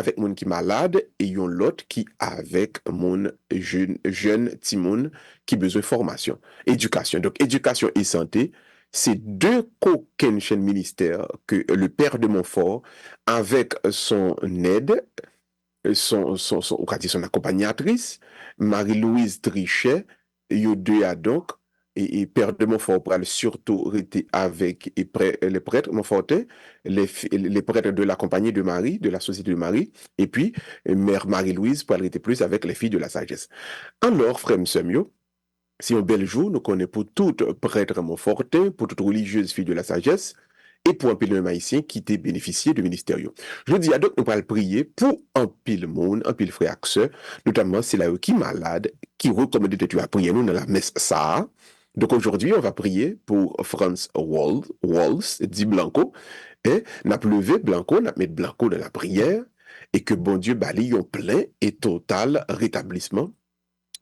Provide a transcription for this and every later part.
avec moun qui malade et yon l'autre qui avec moun jeune timoun qui besoin formation, éducation. Donc éducation et santé, c'est deux coquins chaîne ministère que le père de Montfort avec son aide, on va dire son accompagnatrice, Marie-Louise Trichet, yo deux a donc et Père de Montfort pral surtout été avec les prêtres Montfortais, les prêtres de la compagnie de Marie, de la société de Marie, et puis Mère Marie-Louise pral été plus avec les filles de la sagesse. Alors, frère Msemio, si un bel jour, nous connaissons pour toute prêtre Montfortais, pour toute religieuse fille de la sagesse, et pour un pile haïtien qui t'a bénéficié du ministère. Je dis à donc, nous allons prier pour un pile monde, un pile frère sœur, notamment c'est là qui est malade, qui recommande de tu à prier nous dans la messe ça. Donc aujourd'hui, on va prier pour Franz Walls, dit Blanco, et n'a levé Blanco, n'a mis Blanco dans la prière, et que bon Dieu balaye un plein et total rétablissement.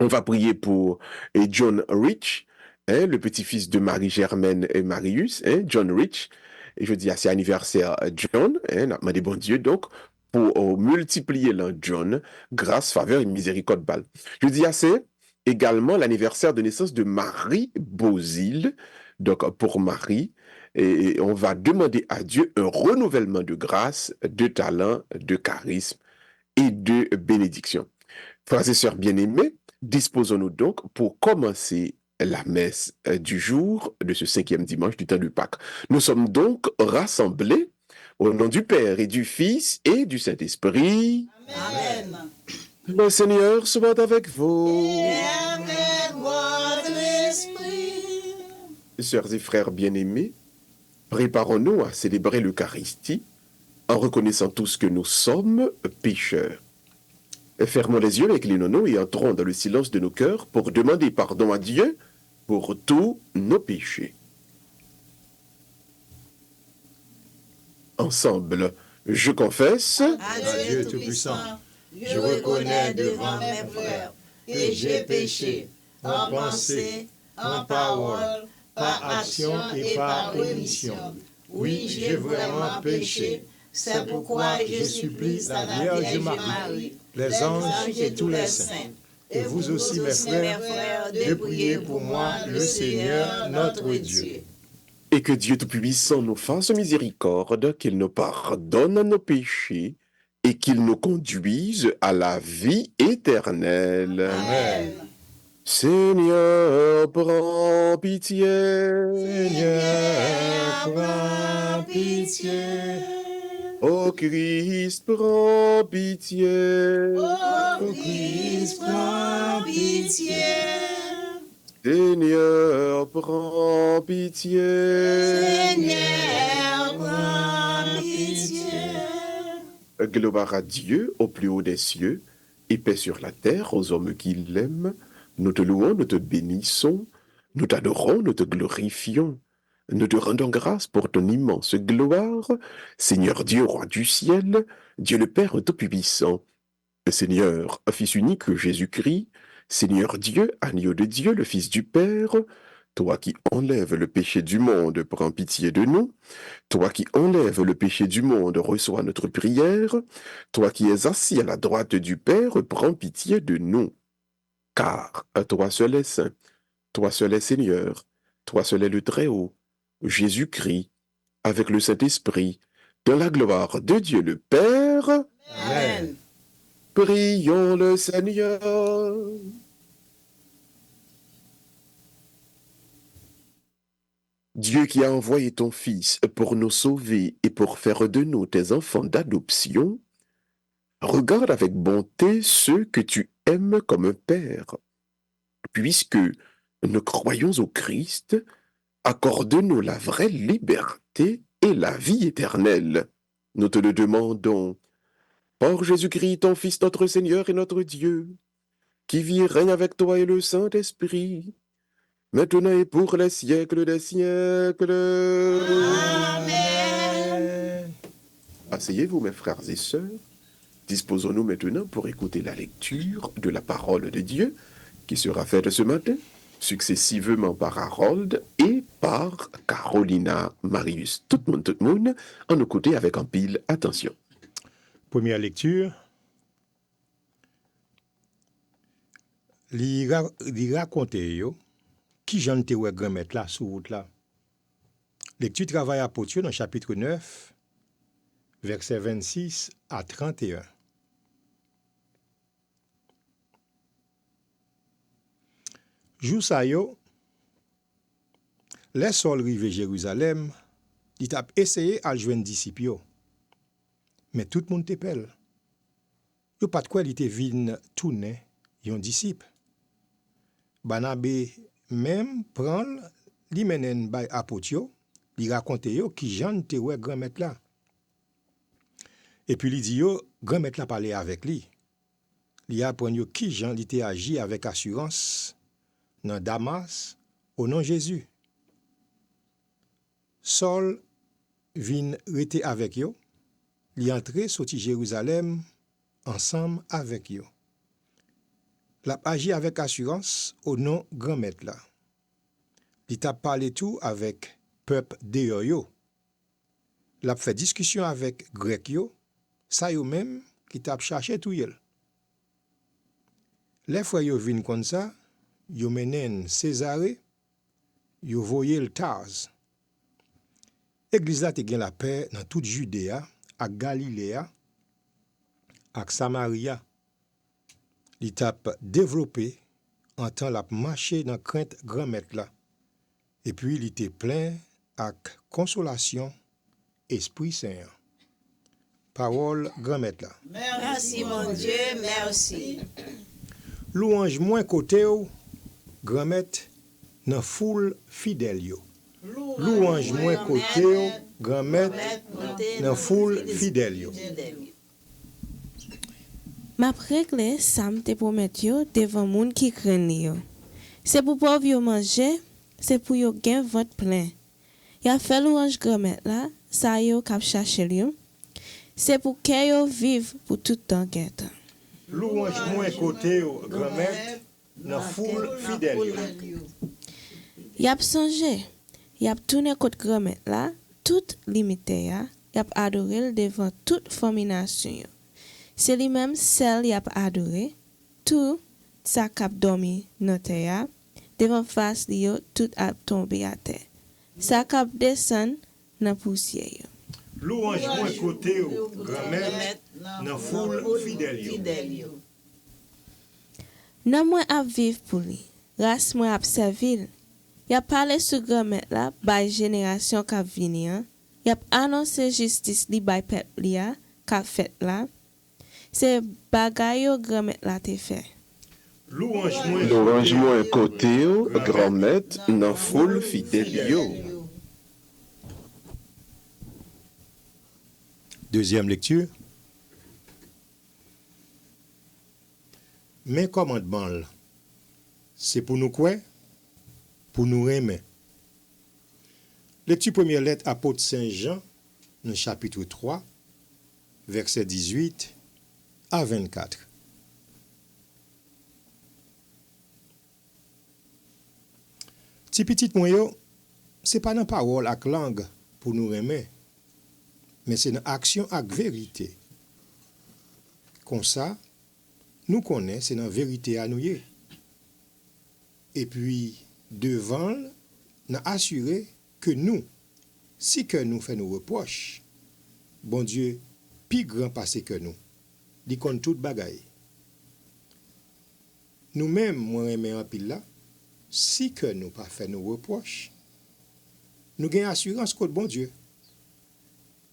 On va prier pour John Rich, le petit-fils de Marie-Germaine et Marius, John Rich. Et je dis à ses anniversaire John, n'a demandé bon Dieu donc pour multiplier le John, grâce, faveur et miséricorde balle. Je dis à c'est également l'anniversaire de naissance de Marie Bozil, donc pour Marie, et on va demander à Dieu un renouvellement de grâce, de talent, de charisme et de bénédiction. Frères et sœurs bien-aimés, disposons-nous donc pour commencer la messe du jour de ce 5e dimanche du temps de Pâques. Nous sommes donc rassemblés au nom du Père et du Fils et du Saint-Esprit. Amen. Le Seigneur soit avec vous. Et avec votre esprit. Sœurs et frères bien-aimés, préparons-nous à célébrer l'Eucharistie en reconnaissant tous que nous sommes pécheurs. Fermons les yeux, inclinons-nous et entrons dans le silence de nos cœurs pour demander pardon à Dieu pour tous nos péchés. Ensemble, je confesse À Dieu Tout-Puissant, je reconnais devant mes frères que j'ai péché en pensée, en parole, par action et par omission. Oui, j'ai vraiment péché. C'est pourquoi je supplie la Vierge Marie, les anges et tous les saints, et vous aussi mes frères, de prier pour moi le Seigneur notre Dieu. et que Dieu Tout-Puissant nous fasse miséricorde, qu'il nous pardonne nos péchés et qu'il nous conduise à la vie éternelle. Amen. Seigneur, prends pitié. Seigneur, prends pitié. Ô Christ, prends pitié. Ô Christ, prends pitié. Seigneur, prends pitié. Seigneur, prends pitié. Gloire à Dieu au plus haut des cieux, et paix sur la terre aux hommes qui l'aiment. Nous te louons, nous te bénissons, nous t'adorons, nous te glorifions. Nous te rendons grâce pour ton immense gloire, Seigneur Dieu, roi du ciel, Dieu le Père Tout-Puissant. Seigneur, Fils unique Jésus-Christ, Seigneur Dieu, agneau de Dieu, le Fils du Père, toi qui enlèves le péché du monde, prends pitié de nous. Toi qui enlèves le péché du monde, reçois notre prière. Toi qui es assis à la droite du Père, prends pitié de nous. Car toi seul est saint, toi seul est Seigneur, toi seul est le Très-Haut, Jésus-Christ, avec le Saint-Esprit, dans la gloire de Dieu le Père. Amen. Prions le Seigneur. Dieu qui a envoyé ton Fils pour nous sauver et pour faire de nous tes enfants d'adoption, regarde avec bonté ceux que tu aimes comme un Père. Puisque nous croyons au Christ, accorde-nous la vraie liberté et la vie éternelle. Nous te le demandons par Jésus-Christ, ton Fils, notre Seigneur et notre Dieu, qui vit et règne avec toi et le Saint-Esprit, maintenant et pour les siècles des siècles. Amen. Asseyez-vous, mes frères et sœurs. Disposons-nous maintenant pour écouter la lecture de la parole de Dieu qui sera faite ce matin, successivement par Harold et par Carolina Marius. Tout le monde, en écouter avec un pile attention. Première lecture. Li raconte yo qui j'en te ouais grand-mère là sur route là. Lecture travail apôtre dans chapitre 9 verset 26 à 31. Jou sa yo, les sol rive Jérusalem, il t'a essayé à joindre disciples yo. Mais tout le monde te pelle. Yo pas de quoi il te vin tourner yon disciple. Barnabé même prend li menen bay apôtre yo, li raconte yo qui Jean te ouais grand-mère là. Et puis li dit yo grand-mère là parler avec lui. Li apprend yo qui Jean li te agi avec assurance dans Damas au nom Jésus. Saul vin rete avec yo, li entre sorti Jérusalem ensemble avec yo. L'a agi avec assurance au nom grand maître là. Il t'a parlé tout avec peuple de yo. L'a fait discussion avec grec yo, ça yo même qui t'a cherché tout yel. Les fois yo vin comme ça, yo menen Césarée, yo voye le Tars. Église là te gen la paix dans toute Judéa, à Galiléa, à Samaria. Il t'a développé en temps la marché dans crainte grand maître là. Et puis il était plein avec consolation Esprit Saint. Parole grand maître là. Merci mon Dieu, merci. Louange moins côté ou grand maître dans foule fidèle yo. Louange moins côté ou grand maître dans foule fidèle yo. M'a réglé sam te promet yo devant moun qui craigne yo. C'est pour pauvre yo manger, c'est pour yo gen ventre plein. Ya fait louange grand-mère là, ça yo k'ap chercher yo. C'est pour que yo vive pour tout temps guette. Louange moins côté ou grand maître dans foule fidèle yo. Yap songe, yap tourné côté grand-mère là, toute limité ya, yap adoré devant toute formination yo. C'est lui-même celle y a adoré, tout ça cap dormi dans terre, devant face li yo tout a tombé à terre. Ça cap descend dans poussière yo. Louange moins côté ou grand maître dans foule fidèle yo. Nan moi ap vivre pour lui, race moi ap servir. Y a parlé sur grand-mère là, bay génération k'ap vini an. Y a annoncé justice li bay peuple li a, k'ap fait là. C'est bagay yo grand-mère la te fait. Louange moins côté ou grand-mère dans foule fidèle yo. Deuxième lecture. Mais commandement, c'est pour nous quoi? Pour nous aimer. Lecture première lettre apôtre Saint Jean, dans chapitre 3, verset 18 à 24. Ti petit moun yo, c'est pas dans parole ak langue pour nous aimer, mais c'est dans action ak vérité. Comme ça, nous connaissons, c'est dans vérité à nous yé. Et puis, devant, nous assurer que nous, si que nous fait nos reproches, bon Dieu, plus grand passé que nous, dit qu'on tout bagaille. Nous-mêmes, moi et en pile là, si que nous pas fait nos reproches, nous gagnons assurance contre bon Dieu.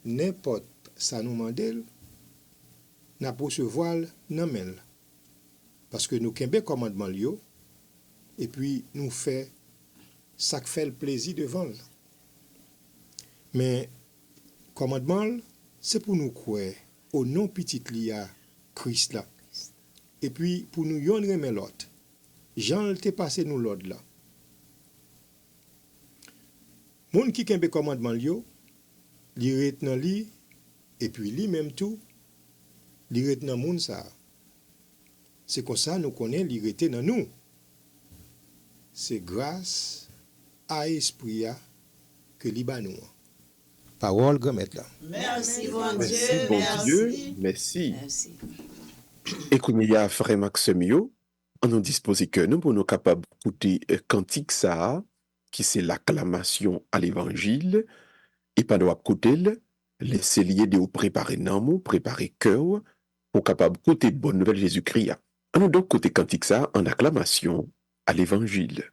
N'importe ça nous mandel, n'a recevoir nan men. Parce que nous kembe commandement yo, et puis nous fait ça qui fait le plaisir devant. Mais commandement, c'est pour nous croire au nom petit lia Christ là. Et puis pour nous yon remet l'autre. Jean te passé nous l'autre là. Moun qui kembe commandement yo, li retenant li, et puis li même tout, li retenant moun ça. C'est comme ça nous connaissons li rete dans nous. C'est grâce à esprit que li ba nous. parole, grand maître. Merci, bon Merci, Dieu, bon Dieu, merci. merci. Merci. Écoutez, il y a frère Maxime Yo, on nous dispose que nous pour nous capables d'écouter cantique ça, qui c'est l'acclamation à l'évangile, et pas de côté, laisser lier de vous préparer non, préparer cœur, pour capable d'écouter bonne nouvelle Jésus-Christ. On nous donc côté cantique ça en acclamation à l'évangile.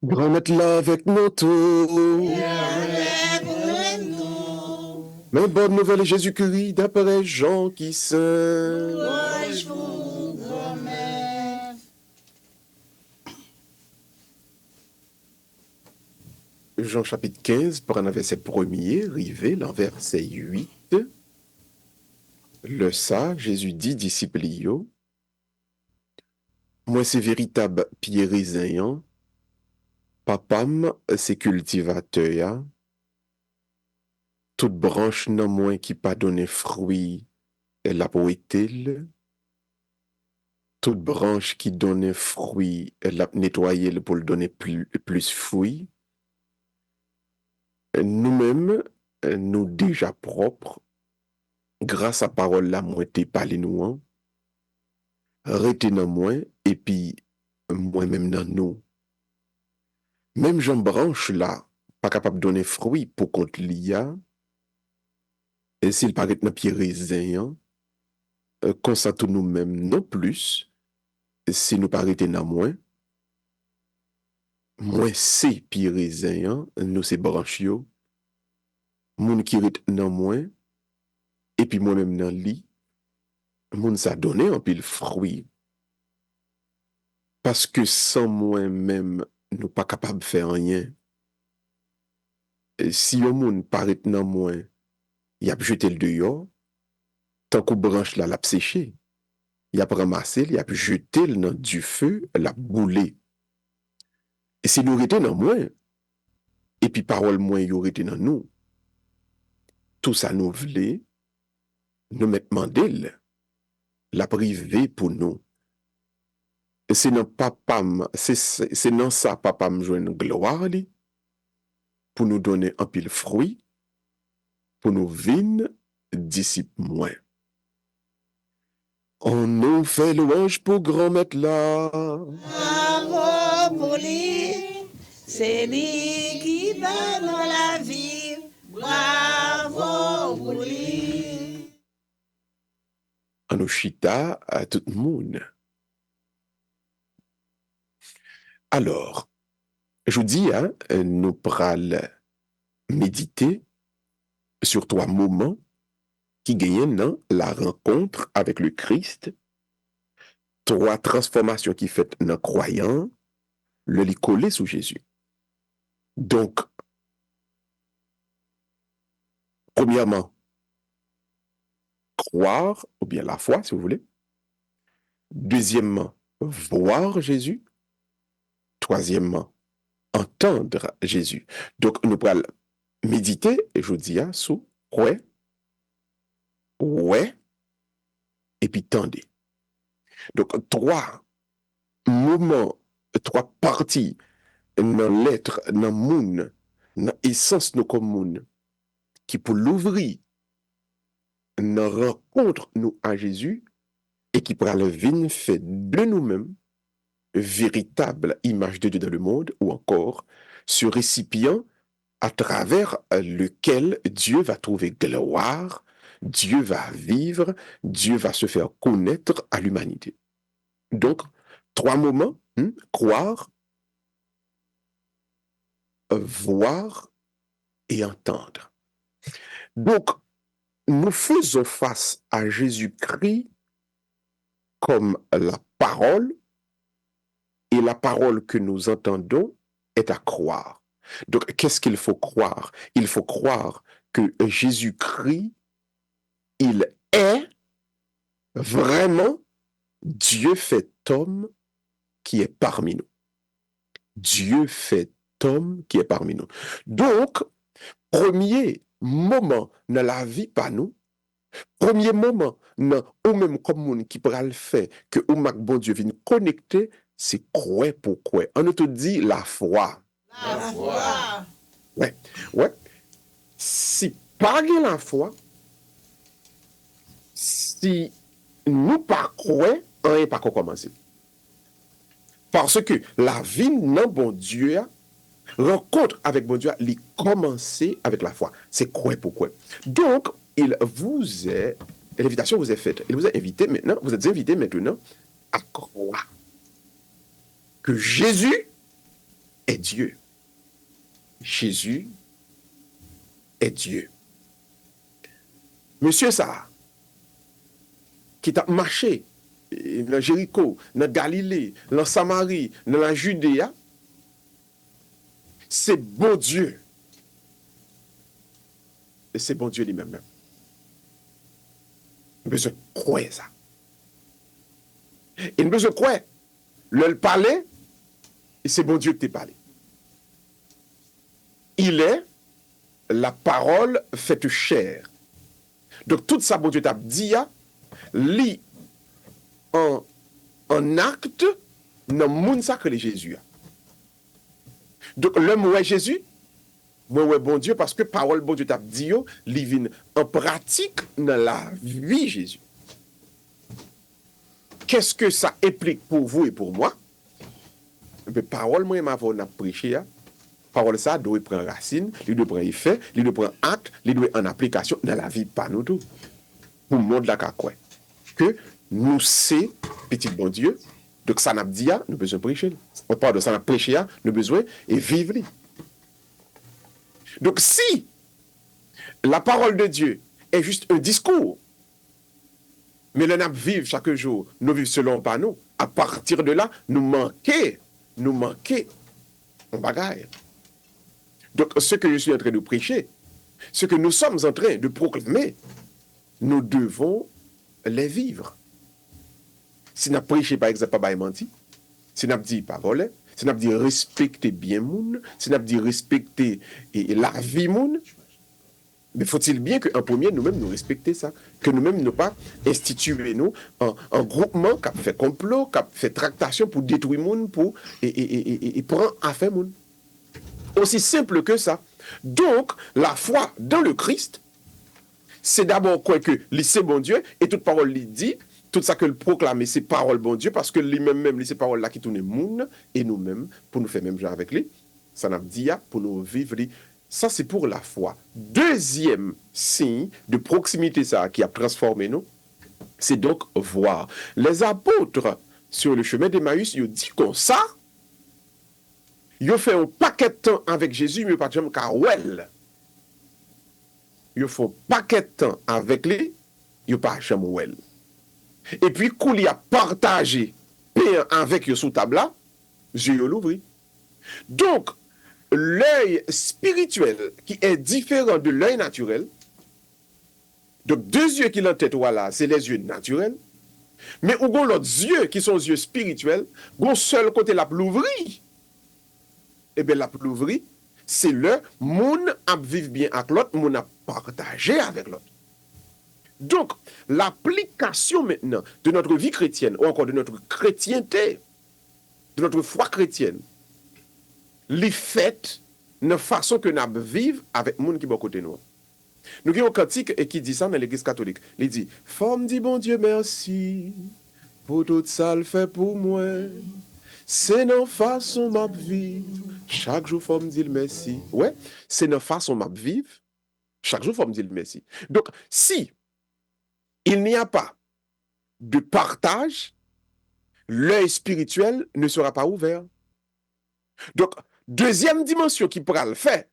Grand maître là avec nous tous. Mais bonne nouvelle Jésus-Christ d'après Jean qui saint. Jean chapitre 15, pour un verset premier, rivé, dans verset 8. Le ça, Jésus dit, disciple yo, moi c'est véritable pied raisin, papam c'est cultivateur, toute branche non moins qui pas donné fruit, elle a poété, toute branche qui donne fruit, elle a nettoyé pour le donner plus fruit. Nous-mêmes, nous déjà propres, grâce à parole la moitié parler nous, rete dans moi, et puis moi-même dans nous. Même Jean branche là, pas capable de donner fruit pour contre l'IA, et s'il paraît dans pied raisin, constate nous-mêmes non plus, si nous paraît dans moins c'est pied raisin, nous c'est branche yo, moun qui rit dans moi, et puis moi-même dans li, moun ça donné un pile fruit. Parce que sans moi-même, nous pas capable de faire rien. Et si un moun paraît dans moi, il a jeté le dehors, tant qu'on branche là, l'a séché. Il a ramassé, il a jeté dans du feu, l'a boulé. Et si nous étions dans moi, et puis parole moins y aurait été dans nous, tout ça nous voulait, nous mettre mandel, la privé pour nous. Et c'est dans papam, c'est dans ça papam joue une gloire li, pour nous donner un pile fruit, pour nous vivre disciples moins. On nous fait louange pour grand maître là. Bravo pour lui, c'est lui qui va dans la vie. Bravo pour lui. Anoshita à tout le monde. Alors, je vous dis, hein, nous pral méditer sur 3 moments qui gagnent dans la rencontre avec le Christ, 3 transformations qui fait dans croyant, le lit collé sous Jésus. Donc, premièrement, croire, ou bien la foi, si vous voulez. Deuxièmement, voir Jésus. Troisièmement, entendre Jésus. Donc, nous pourrons méditer, et je dis, sous, ouais, et puis tendez. Donc, trois moments, trois parties dans l'être, dans le monde, dans l'essence de comme monde, qui pour l'ouvrir, dans rencontre nous à Jésus, et qui pourra le venir fait de nous-mêmes, véritable image de Dieu dans le monde, ou encore ce récipient à travers lequel Dieu va trouver gloire, Dieu va vivre, Dieu va se faire connaître à l'humanité. Donc, trois moments, croire, voir et entendre. Donc, nous faisons face à Jésus-Christ comme la parole, et la parole que nous entendons est à croire. Donc, qu'est-ce qu'il faut croire? Il faut croire que Jésus-Christ, il est vraiment Dieu fait homme qui est parmi nous. Dieu fait homme qui est parmi nous. Donc, premier moment dans la vie par nous, premier moment dans ou même comme monde qui pourra le faire que ou mak bon Dieu vienne connecter, c'est quoi pour quoi. On nous te dit la foi. La foi. Ouais. Si pas la foi, si nous pas croire, on n'est pas commencer. Parce que la vie non bon Dieu, rencontre avec bon Dieu, il commence avec la foi. C'est quoi pourquoi. Donc, l'invitation vous est faite. Il vous a invité maintenant, vous êtes invité maintenant à croire que Jésus est Dieu. Jésus est Dieu. Monsieur ça, qui t'a marché dans Jéricho, dans Galilée, dans Samarie, dans la Judée, c'est bon Dieu. Et c'est bon Dieu lui-même. Il a besoin de croire ça. Il a besoin de croire. Le parler, et c'est bon Dieu qui t'a parlé. Il est la parole faite chair. Donc, tout ça, bon Dieu t'a dit, lit en acte dans le monde sacré de Jésus. Donc, l'homme ouais Jésus, moi ouais bon Dieu, parce que parole bon Dieu t'a dit, il vient en pratique dans la vie Jésus. Qu'est-ce que ça implique pour vous et pour moi? Mais parole moi et ma voix n'a prêché, parole ça doit prendre racine, il doit prendre effet, il doit prendre acte, il doit en application dans la vie pas nous tout. Pour le monde là quoi. Que nous c'est petit bon Dieu. Donc ça n'a dit nous besoin prêcher. On parle de ça n'a prêché, nous besoin et vivre. Donc si la parole de Dieu est juste un discours, mais le nap vivre chaque jour, nous vivons selon pas nous, à partir de là, nous manquons en bagaille. Donc ce que je suis en train de prêcher, ce que nous sommes en train de proclamer, nous devons les vivre. Si nous prêchons par exemple pas menti, si nous dit pas voler, si nous dit respecter bien moun, si nous dit respecter la vie moun, mais faut-il bien qu'en premier nous-mêmes nous respecter ça, que nous-mêmes nous pas instituer nous en groupement qui fait complot, qui fait tractation pour détruire moun, pour et prendre affaire moun. Aussi simple que ça. Donc la foi dans le Christ, c'est d'abord quoi que c'est bon Dieu et toute parole lui dit. Tout ça que le proclamer, c'est parole bon Dieu, parce que lui-même, ces paroles-là qui tournent moun, et nous-mêmes, pour nous faire même genre avec lui, ça n'a dit, pour nous vivre, ça c'est pour la foi. Deuxième signe de proximité, ça, qui a transformé nous, c'est donc voir. Les apôtres, sur le chemin d'Emmaüs, ils ont dit comme ça, ils ont fait un paquet de temps avec Jésus, mais pas de jamais car well. Ils font un paquet de temps avec lui, ils n'ont pas jamais well. Et puis, quand il a partagé pain avec eux sous table là, Dieu l'ouvrit. Donc, l'œil spirituel qui est différent de l'œil naturel, donc deux yeux qui l'ont tête voilà, c'est les yeux naturels, mais où l'autre yeux qui sont yeux spirituels, bon seul côté là l'ouvrir. eh bien, la plouvri, c'est le moun a vivre bien avec l'autre, moun a partager avec l'autre. Donc, l'application maintenant de notre vie chrétienne, ou encore de notre chrétienté, de notre foi chrétienne, les fêtes, de façon que nous vivons avec les gens qui sont à côté de nous. Nous avons un cantique qui dit ça dans l'église catholique. Il dit, Femme dit bon Dieu merci, pour tout ça le fait pour moi. C'est dans façon m'a vivre. Chaque jour, Femme dit merci. Ouais, c'est dans façon m'a vivre. Chaque jour, Femme dit merci. Donc, si il n'y a pas de partage, l'œil spirituel ne sera pas ouvert. Donc, deuxième dimension qui pourra le faire,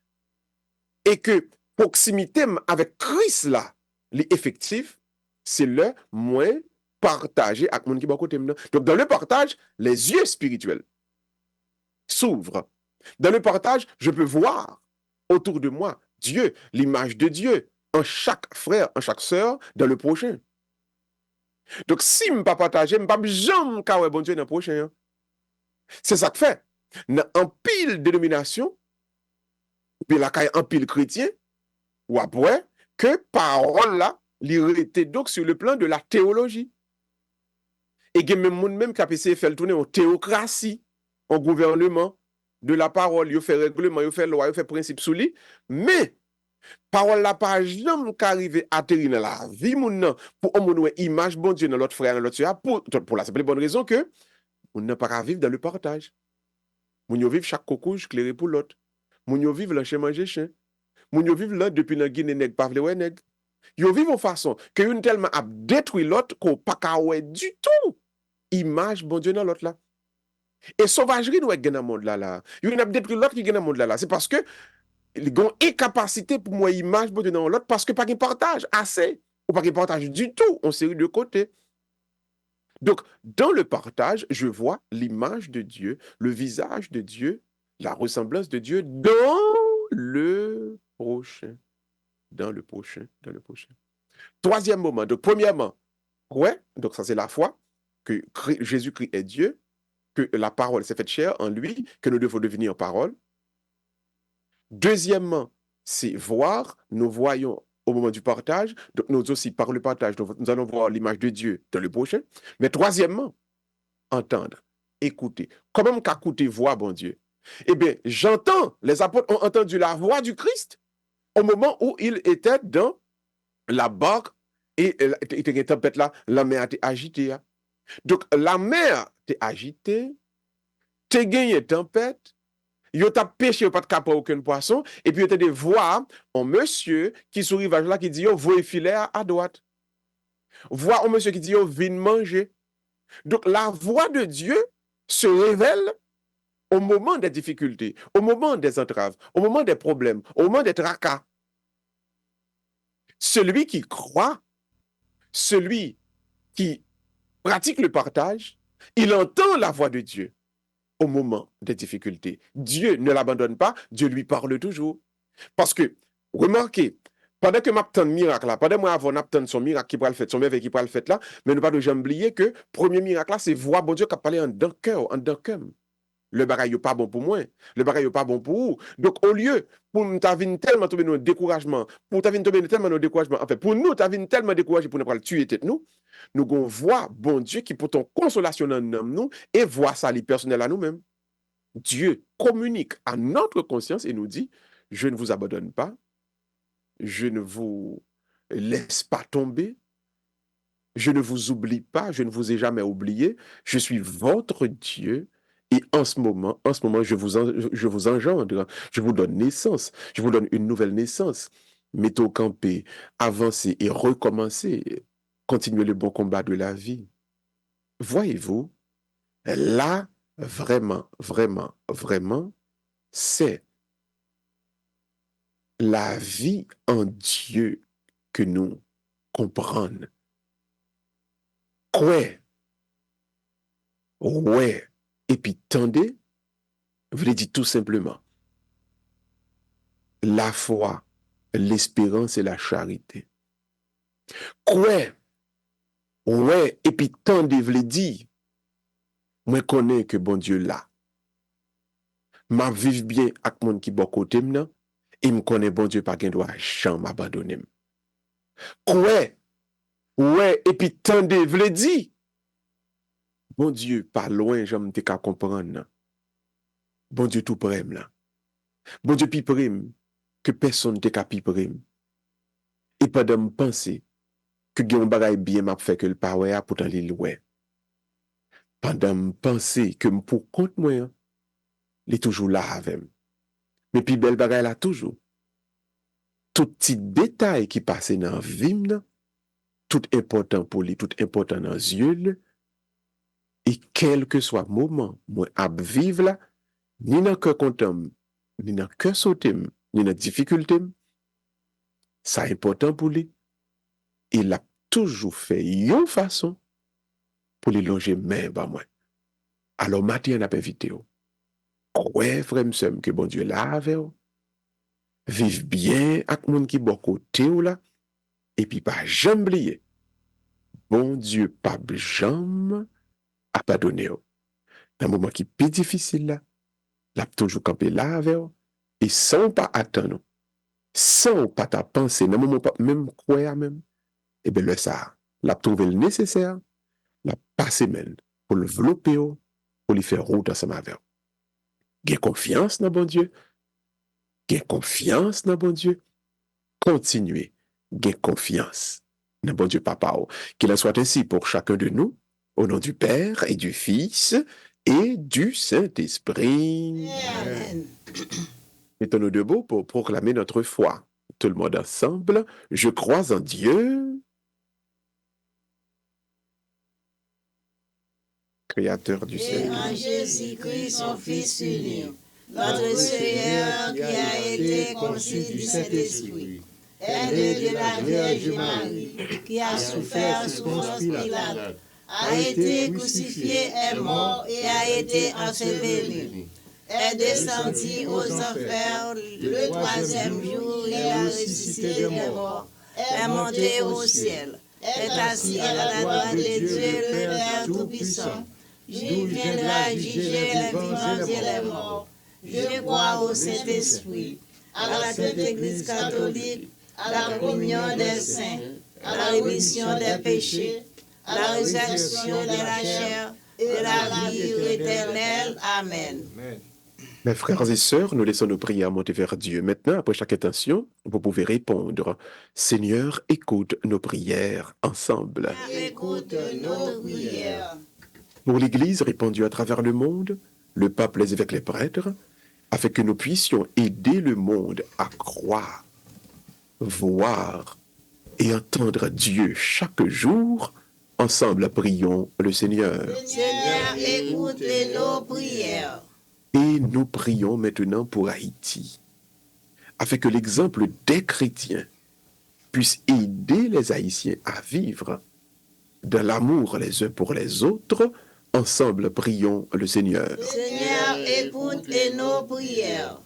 et que proximité avec Christ là, l'effectif, c'est le moins partagé avec mon qui est à côté de moi. Donc, dans le partage, les yeux spirituels s'ouvrent. Dans le partage, je peux voir autour de moi Dieu, l'image de Dieu, en chaque frère, en chaque sœur, dans le prochain. Donc, si je ne pas partager, je ne peux jamais voir bon Dieu dans le prochain. C'est ça que fait. Dans un pile dénomination, puis là, quand il y a un pile chrétien, ou après, que parole là, l'irrité donc sur le plan de la théologie. Et il y a même monde même qui a essayé de faire tourner en théocratie, en gouvernement, de la parole, il fait règlement, il fait loi, il fait principe sous lui, mais parole là pas jamais qu'arriver à atterrir dans la vie moun pour on une image bon Dieu dans l'autre frère dans l'autre sœur pour la simple bonne raison que on n'a pas à vivre dans le partage. Moun yo vivre chaque cocouche clairé pour l'autre. Moun yo vivre là chez manger chien. Moun yo vivre là depuis la Guinée nèg pas vle ouais nèg. Yo vivre en façon que une tellement a détruit l'autre qu'on pas ka ouais du tout image bon Dieu dans l'autre là. Et sauvagerie nous est dans le monde là. Yo n'a détruit l'autre qui est dans le monde là. C'est parce que ils ont incapacité pour moi image bon Dieu dans l'autre parce que pas qu'ils partage assez ou pas qu'ils partage du tout en série de côtés. Donc, dans le partage, je vois l'image de Dieu, le visage de Dieu, la ressemblance de Dieu dans le prochain. Dans le prochain, dans le prochain. Troisième moment, donc premièrement, ouais, donc ça c'est la foi, que Jésus-Christ est Dieu, que la parole s'est faite chair en lui, que nous devons devenir parole. Deuxièmement, c'est voir, nous voyons au moment du partage, donc nous aussi par le partage, nous allons voir l'image de Dieu dans le prochain. Mais troisièmement, entendre, écouter. Comment qu'à écouter voix, bon Dieu? Eh bien, j'entends, les apôtres ont entendu la voix du Christ au moment où il était dans la barque et il était une tempête là, la mer était agitée. Donc, la mer était agitée, t'es gagné tempête, yo t'a pêché, yo pas de capter aucun poisson, et puis yo t'a des voix, un monsieur qui sur rivage là qui dit yo voyez filet à droite. Voix un monsieur qui dit yo vin manger. Donc la voix de Dieu se révèle au moment des difficultés, au moment des entraves, au moment des problèmes, au moment des tracas. Celui qui croit, celui qui pratique le partage, il entend la voix de Dieu au moment des difficultés. Dieu ne l'abandonne pas, Dieu lui parle toujours. Parce que, remarquez, pendant que m'attend miracle là, pendant moi avant n'attend son miracle qui pourra le faire, son merveille qui pourra le faire là, mais ne pas de jamais oublier que premier miracle là, c'est voix bon Dieu qui a parlé en d'un cœur, en d'un cœur. Le bagage n'est pas bon pour moi, le bagage n'est pas bon pour vous. Donc au lieu pour nous t'avine tellement tomber dans le découragement, pour t'avine tomber tellement dans le découragement, en fait pour nous t'avine tellement découragé pour ne pas le tuer tête nous gon voix bon Dieu qui pour ton consolation dans nous et voix ça les personnel à nous-mêmes. Dieu communique à notre conscience et nous dit je ne vous abandonne pas, je ne vous laisse pas tomber, je ne vous oublie pas, je ne vous ai jamais oublié, je suis votre Dieu. Et en ce moment, je vous engendre, je vous donne naissance, je vous donne une nouvelle naissance. Mettez au campé, avancez et recommencez, continuez le bon combat de la vie. Voyez-vous, là, vraiment, vraiment, vraiment, c'est la vie en Dieu que nous comprenons. Quoi? Ouais. Et puis, tendez, je vous dit tout simplement, la foi, l'espérance et la charité. Quoi? Ouais, et puis tendez, je vous dit, moi connais que bon Dieu là. m'a vive bien ak moun ki bon côté m'nan, et me connaît bon Dieu pas gen droit jamais m'abandonner. Ouais, et puis tendez, vle di, bon Dieu pas loin, j'aime te ka comprendre. Nan. Bon Dieu tout près là. Bon Dieu pi près que personne te ka pi près. Et pendant me penser que gen bagay bien m'a fait que le pa wè a pourtant li wè. Pendant me penser que m pour compte moi, il est toujours là avec. Mais puis belle bagay là toujours. Tout petit détail qui passe dans vie nan, tout important pour lui, tout important dans yeux, et quel que soit moment, moi ap vivre là, ni dans cœur content, ni dans cœur sauté, ni dans difficulté, ça important pour lui. Il a toujours fait une façon pour lui longer main ba moi. Alors matin on a invité ou. Ouais, frère m'sem que bon Dieu là avec ou. Vive bien ak moun ki bon côté ou là et puis pas jamais oublier. Bon Dieu pas jamais a pardonné ou. Dans un moment qui plus difficile là, l'a toujours campé là avec ou et sans pas attendre. Sans pas ta penser, dans un moment pas même croire même. Et bien le ça, l'a trouvé le nécessaire, l'a passé même pour le développer pour lui faire route ensemble avec ou. Gain confiance dans bon Dieu. Gain confiance dans bon Dieu. Continuez. Gain confiance dans bon Dieu Papa. Qu'il en soit ainsi pour chacun de nous, au nom du Père et du Fils et du Saint-Esprit. Amen. Mettons-nous debout pour proclamer notre foi. Tout le monde ensemble. Je crois en Dieu, Créateur du Et ciel. en Jésus-Christ, son Fils unique, notre Seigneur qui a été conçu du Saint-Esprit, est né de la Vierge Marie, qui a souffert sous Ponce Pilate, a été crucifié, est mort et a été enseveli, est descendu aux enfers le troisième jour, il a ressuscité des morts, est monté au ciel, est assis à la droite de Dieu le Père Tout-Puissant. Il viendra juger les vivants et les morts. Je crois au Saint-Esprit, à la Sainte Église catholique, à la communion des saints, à la rémission des péchés, à la résurrection de la chair et la vie éternelle. Amen. Mes frères et sœurs, nous laissons nos prières monter vers Dieu. Maintenant, après chaque intention, vous pouvez répondre. Seigneur, écoute nos prières ensemble. Écoute nos prières. Pour l'Église répandue à travers le monde, le pape, les évêques, les prêtres, afin que nous puissions aider le monde à croire, voir et entendre Dieu chaque jour, ensemble prions le Seigneur. Seigneur, écoute nos prières. Et nous prions maintenant pour Haïti, afin que l'exemple des chrétiens puisse aider les Haïtiens à vivre dans l'amour les uns pour les autres. Ensemble, prions le Seigneur. Seigneur, écoute nos prières.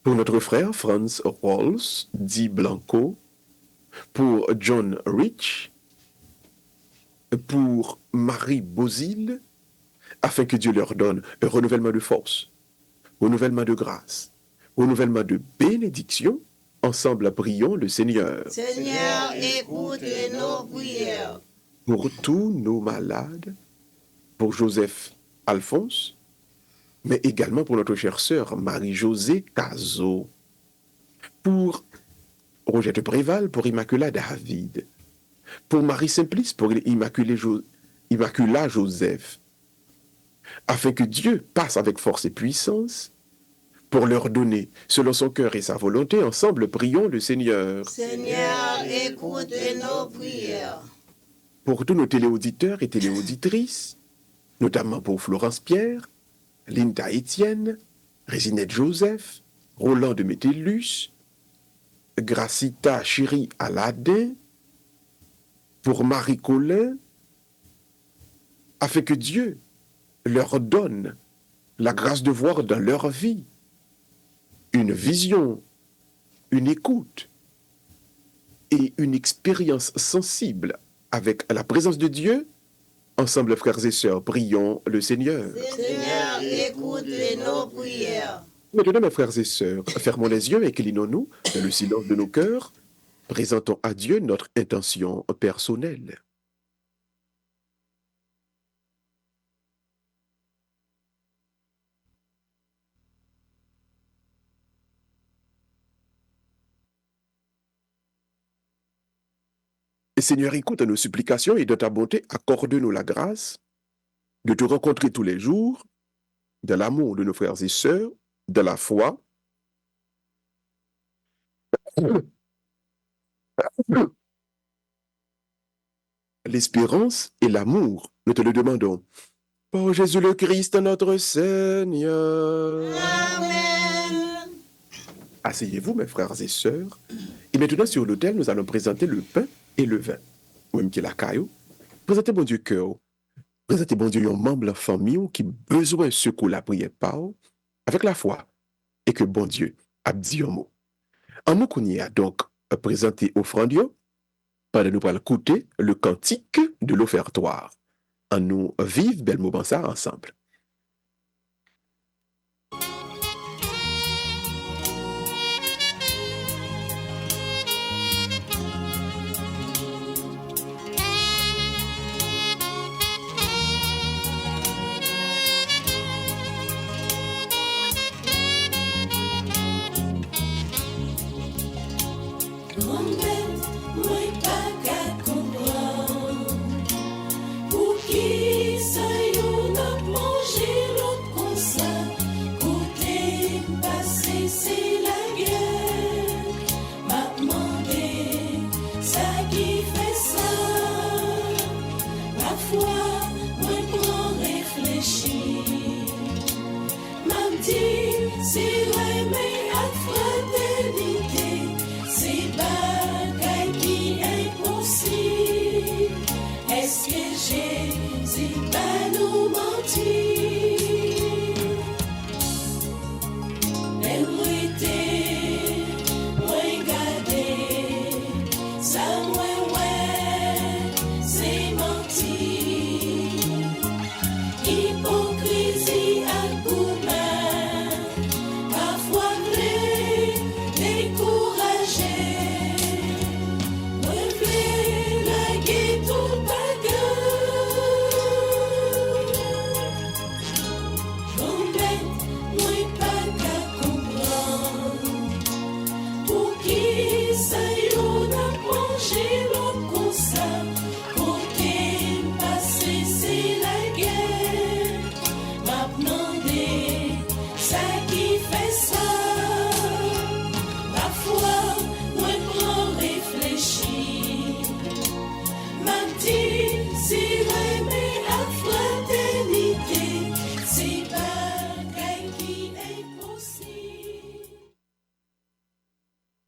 Pour notre frère Franz Rolls, dit Blanco, pour John Rich, pour Marie Bozil, afin que Dieu leur donne un renouvellement de force, renouvellement de grâce, renouvellement de bénédiction. Ensemble, prions le Seigneur. Seigneur, écoute nos prières. Pour tous nos malades, pour Joseph Alphonse, mais également pour notre chère sœur Marie-Josée Cazot, pour Roger de Préval, pour Immacula David, pour Marie Simplice, pour Immacula Joseph, afin que Dieu passe avec force et puissance pour leur donner, selon son cœur et sa volonté. Ensemble, prions le Seigneur. Seigneur, écoute nos prières. Pour tous nos téléauditeurs et téléauditrices, notamment pour Florence Pierre, Linda Étienne, Résinette Joseph, Roland de Métellus, Gracita Chéri Aladin, pour Marie Colin, afin que Dieu leur donne la grâce de voir dans leur vie une vision, une écoute et une expérience sensible avec la présence de Dieu. Ensemble, frères et sœurs, prions le Seigneur. Seigneur, écoute nos prières. Maintenant, mes frères et sœurs, fermons les yeux et inclinons-nous dans le silence de nos cœurs. Présentons à Dieu notre intention personnelle. Et Seigneur, écoute nos supplications et de ta bonté, accorde-nous la grâce de te rencontrer tous les jours, de l'amour de nos frères et sœurs, de la foi, l'espérance et l'amour. Nous te le demandons. Par Jésus le Christ, notre Seigneur. Amen. Asseyez-vous, mes frères et sœurs. Et maintenant, sur l'autel, nous allons présenter le pain et le vin. Ou même qui est la caillou. Présentez, bon Dieu, cœur. Présentez, bon Dieu, un membre de la famille qui a besoin de secours la prière par avec la foi. Et que bon Dieu a dit un mot. En nous qu'on y a donc présenté offrande, pendant nous allons écouter le cantique de l'offertoire. En nous vivre bel moment ça ensemble.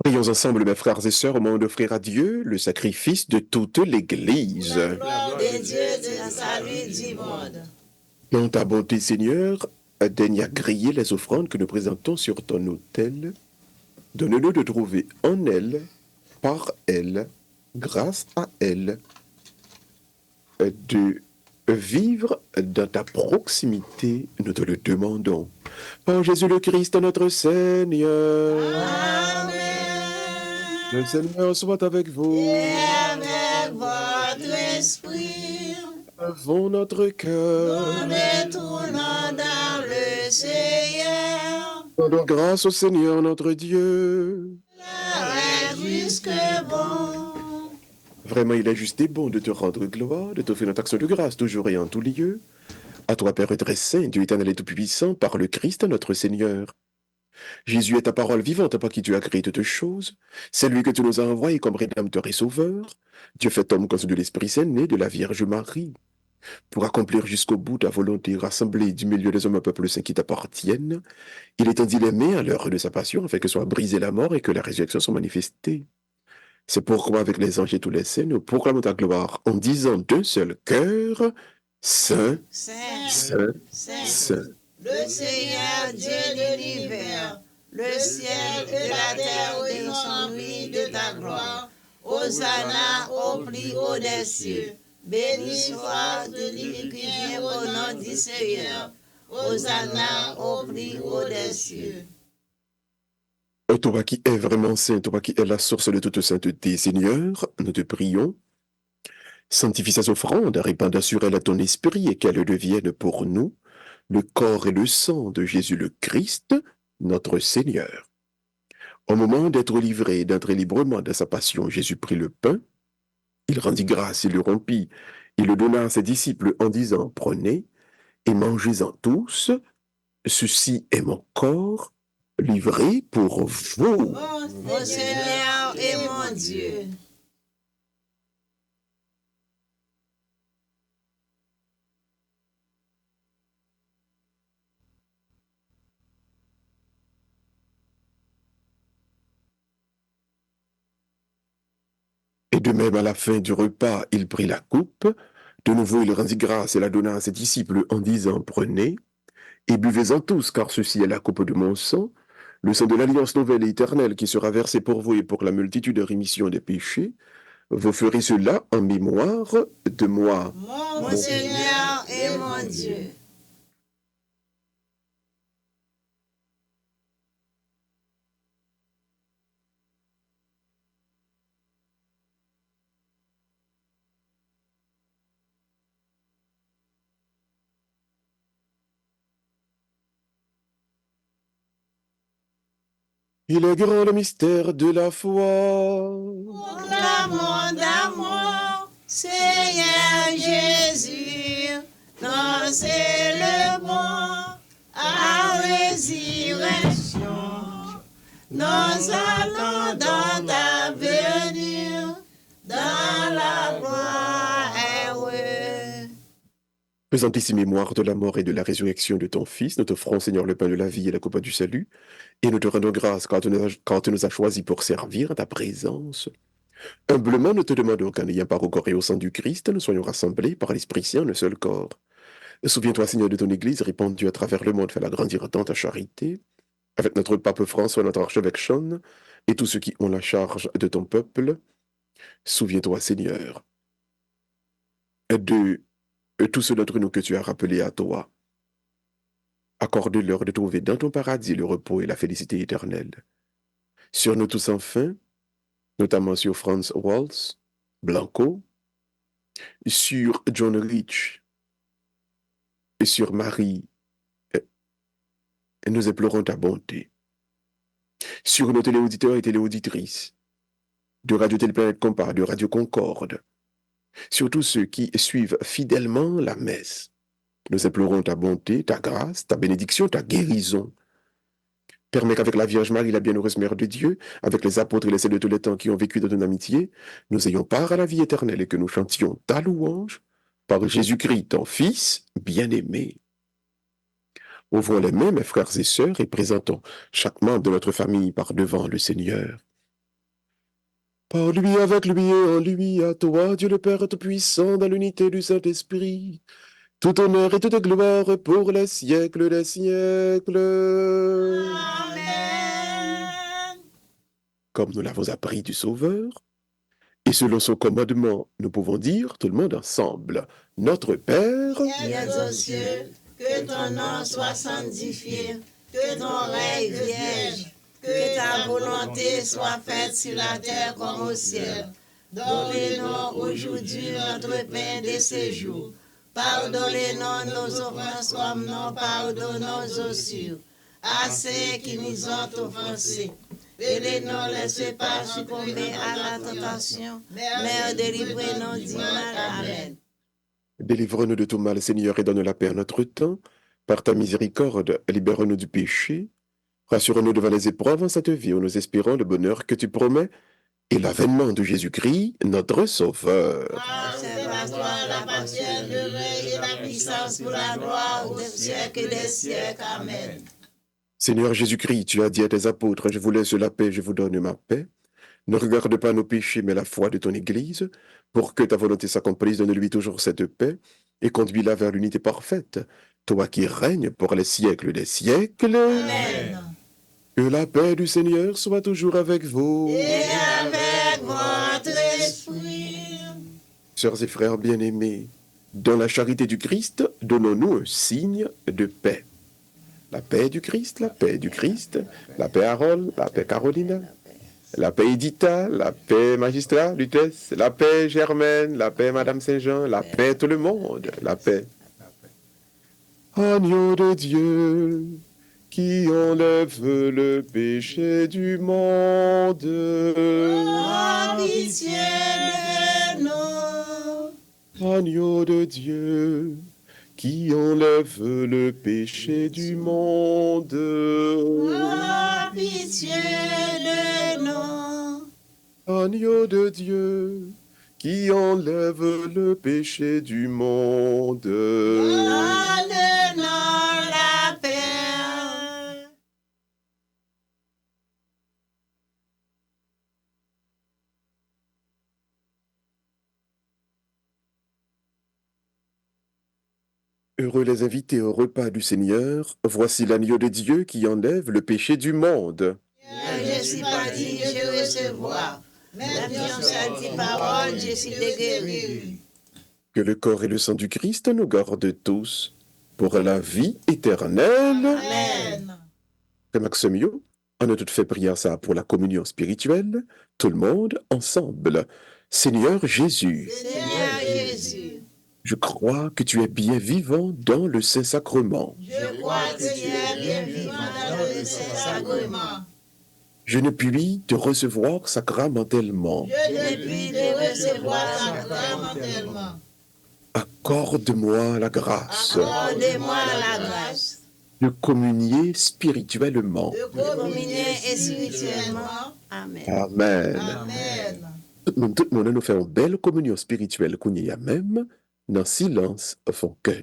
Prions ensemble, mes frères et sœurs, au moment d'offrir à Dieu le sacrifice de toute l'Église. La gloire de Dieu, de salut du monde. Dans ta bonté, Seigneur, daigne agréer les offrandes que nous présentons sur ton autel. Donne-nous de trouver en elle, par elle, grâce à elle, de vivre dans ta proximité, nous te le demandons. Par Jésus le Christ, notre Seigneur. Amen. Le Seigneur soit avec vous. Et avec votre esprit, Avons notre cœur. nous retournons dans le Seigneur. Rendons grâce au Seigneur notre Dieu. Est jusque bon. Vraiment, il est juste et bon de te rendre gloire, de t'offrir notre action de grâce toujours et en tout lieu. À toi, Père très saint, Dieu éternel et tout-puissant, par le Christ notre Seigneur. Jésus est ta parole vivante par qui tu as créé toutes choses. C'est lui que tu nous as envoyé comme Rédempteur et Sauveur. Dieu fait homme comme de l'Esprit Saint, né de la Vierge Marie. Pour accomplir jusqu'au bout ta volonté, rassemblée du milieu des hommes un peuple saint qui t'appartiennent, il étendit les mains à l'heure de sa passion, afin que soit brisée la mort et que la résurrection soit manifestée. C'est pourquoi, avec les anges et tous les saints, nous proclamons ta gloire en disant d'un seul cœur, Saint, Saint, Saint, Saint, Saint. le Seigneur Dieu de l'univers, le ciel et la terre descendus de ta gloire. Hosanna au plus haut des cieux. Béni soit celui qui vient au nom du Seigneur. Hosanna au plus haut des cieux. Toi qui es vraiment saint, toi qui es la source de toute sainteté, Seigneur, nous te prions. Sanctifie ces offrandes, répandant sur elles ton esprit et qu'elles deviennent pour nous le corps et le sang de Jésus le Christ, notre Seigneur. Au moment d'être livré et d'entrer librement dans sa passion, Jésus prit le pain, il rendit grâce, il le rompit, il le donna à ses disciples en disant, prenez et mangez-en tous, ceci est mon corps livré pour vous. Mon Seigneur et mon Dieu. Et de même, à la fin du repas, il prit la coupe. De nouveau, il rendit grâce et la donna à ses disciples en disant, prenez et buvez-en tous, car ceci est la coupe de mon sang, le sang de l'alliance nouvelle et éternelle qui sera versé pour vous et pour la multitude de rémission des péchés. Vous ferez cela en mémoire de moi. Mon Seigneur et mon Dieu. Il est grand le mystère de la foi. Proclamons d'amour, Seigneur Jésus, non c'est le bon à résurrection. Nous allons dans ta venue, dans la gloire. Faisant ici mémoire de la mort et de la résurrection de ton Fils, nous t'offrons, Seigneur, le pain de la vie et la coupe du salut, et nous te rendons grâce quand tu nous as choisis pour servir à ta présence. Humblement, nous te demandons qu'en ayant part au corps et au sang du Christ, nous soyons rassemblés par l'Esprit Saint en un seul corps. Souviens-toi, Seigneur, de ton Église répandue à travers le monde, fais-la grandir dans ta charité, avec notre pape François, notre archevêque Sean, et tous ceux qui ont la charge de ton peuple. Souviens-toi, Seigneur, de tous ceux d'entre nous que tu as rappelés à toi. Accorde-leur de trouver dans ton paradis le repos et la félicité éternelle. Sur nous tous enfin, notamment sur Franz Waltz, Blanco, sur John Rich et sur Marie, nous implorons ta bonté. Sur nos téléauditeurs et téléauditrices, de Radio Téléplanète Compas, de Radio Concorde, sur tous ceux qui suivent fidèlement la messe, nous implorons ta bonté, ta grâce, ta bénédiction, ta guérison. Permets qu'avec la Vierge Marie, la bienheureuse Mère de Dieu, avec les apôtres et les saints de tous les temps qui ont vécu dans ton amitié, nous ayons part à la vie éternelle et que nous chantions ta louange par Jésus-Christ, ton Fils bien-aimé. Ouvrons les mains, mes frères et sœurs, et présentons chaque membre de notre famille par devant le Seigneur. Par lui, avec lui et en lui, à toi, Dieu le Père Tout-Puissant, dans l'unité du Saint-Esprit, tout honneur et toute gloire pour les siècles des siècles. Amen. Comme nous l'avons appris du Sauveur, et selon son commandement, nous pouvons dire, tout le monde ensemble, Notre Père, qui es aux cieux, que ton nom soit sanctifié, que ton règne vienne, que ta volonté soit faite sur la terre comme au ciel. Donne-nous aujourd'hui notre pain de ce jour. Pardonnez-nous nos offenses comme nous pardonnons aussi à ceux qui nous ont offensés. Et ne laissez pas succomber à la tentation, mais délivrez-nous du mal. Amen. délivre-nous de tout mal, Seigneur, et donne la paix à notre temps. Par ta miséricorde, libère-nous du péché. Rassure-nous devant les épreuves en cette vie où nous espérons le bonheur que tu promets et l'avènement de Jésus-Christ, notre Sauveur. C'est à toi la passion, le règne et la puissance pour la gloire au siècle des siècles. Amen. Seigneur Jésus-Christ, tu as dit à tes apôtres, je vous laisse la paix, je vous donne ma paix. Ne regarde pas nos péchés, mais la foi de ton Église, pour que ta volonté s'accomplisse, donne-lui toujours cette paix, et conduis-la vers l'unité parfaite, toi qui règnes pour les siècles des siècles. Amen. Que la paix du Seigneur soit toujours avec vous. Et avec votre esprit. Sœurs et frères bien-aimés, dans la charité du Christ, donnons-nous un signe de paix. La paix du Christ, la paix du Christ, la paix Harold, la paix Carolina, la paix Edita, la paix Magistrat, Lutèce, la paix Germaine, la paix Madame Saint-Jean, la paix tout le monde, la paix. Agneau de Dieu, qui enlève le péché du monde. Aie pitié de nous. Agneau de Dieu, qui enlève le péché du monde. Aie pitié de nous. Agneau de Dieu, qui enlève le péché du monde. Donne-nous la paix. Heureux les invités au repas du Seigneur, voici l'agneau de Dieu qui enlève le péché du monde. Je suis pas digne de recevoir. Même si on s'est dit parole, je suis guéri. Que le corps et le sang du Christ nous gardent tous pour la vie éternelle. Amen. Frère Maximio, on a tout fait prière ça pour la communion spirituelle, tout le monde ensemble. Seigneur Jésus, Seigneur Jésus, je crois que tu es bien vivant dans le Saint-Sacrement. je crois que tu es bien vivant dans le Saint-Sacrement. Je ne puis te recevoir sacramentellement. Je ne puis te recevoir sacramentellement. Accorde-moi la grâce Accorde-moi la grâce de communier spirituellement. de communier spirituellement. Amen. Amen. Amen. Tout le monde nous fait une belle communion spirituelle qu'on y a même dans le silence au fond cœur.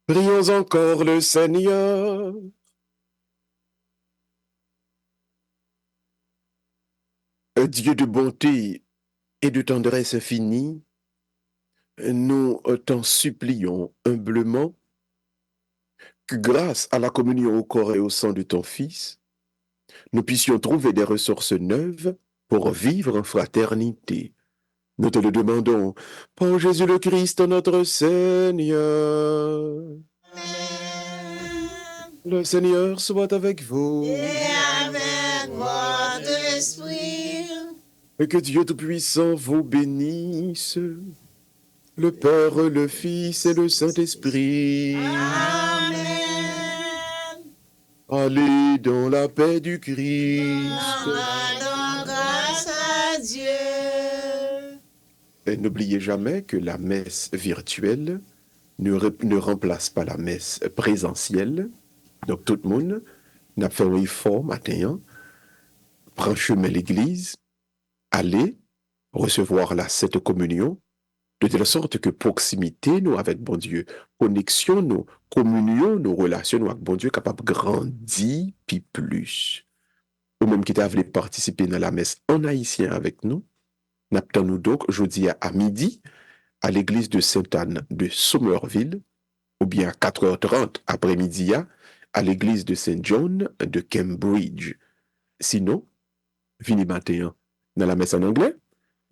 Prions encore le Seigneur. Dieu de bonté et de tendresse infinie, nous t'en supplions humblement que grâce à la communion au corps et au sang de ton Fils, nous puissions trouver des ressources neuves pour vivre en fraternité. Nous te le demandons par Jésus le Christ, notre Seigneur. Le Seigneur soit avec vous. Et avec votre esprit. Et que Dieu Tout-Puissant vous bénisse, le Père, le Fils et le Saint-Esprit. Amen. Allez dans la paix du Christ. Rendons grâce à Dieu. n'oubliez jamais que la messe virtuelle ne remplace pas la messe présentielle. Donc, tout le monde n'a fait un effort matin, prend chemin l'église, aller recevoir la Sainte Communion, de telle sorte que proximité nous avec bon Dieu, connexion nous, communion nous, relation nous avec bon Dieu, capable de grandir puis plus. Ou même qui t'a voulu participer dans la messe en haïtien avec nous, n'attendons donc jeudi à midi à l'église de Sainte-Anne de Somerville, ou bien à 4h30 après-midi à l'église de Saint John de Cambridge. Sinon, vini matin dans la messe en anglais,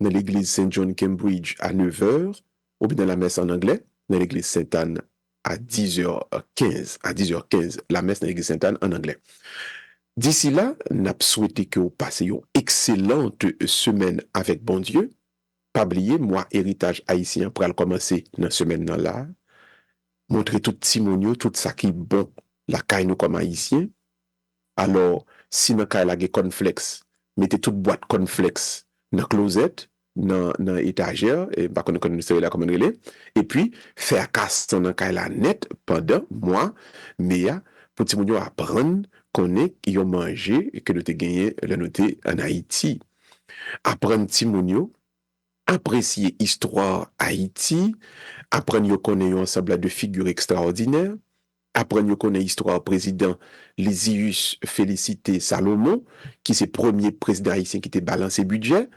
dans l'église Saint John Cambridge à 9h, ou bien dans la messe en anglais, dans l'église Sainte-Anne à 10h15. À 10h15, la messe dans l'église Sainte-Anne en anglais. D'ici là, n'a souhaité que vous passiez une excellente semaine avec bon Dieu. Pas oublier, moi, héritage haïtien, pour commencer dans la semaine là, montrer tout timonio, tout ça qui est bon, la caille nous comme haïtien. Alors, si dans caille la cornflakes, mettez toute boîte cornflakes dans closet, dans étagère, et pas qu'on ne là comme on relais, et puis faire casse dans caille la net pendant mois, mais pour timonio apprendre qu'on est qui ont mangé et que nous te gagné le noté en Haïti. Apprendre timonio, apprécier histoire Haïti, apprendre à connaître un ensemble de figures extraordinaires, apprendre à connaître l'histoire président Lysius Félicité Salomon, qui c'est le premier président haïtien qui était balancé budget,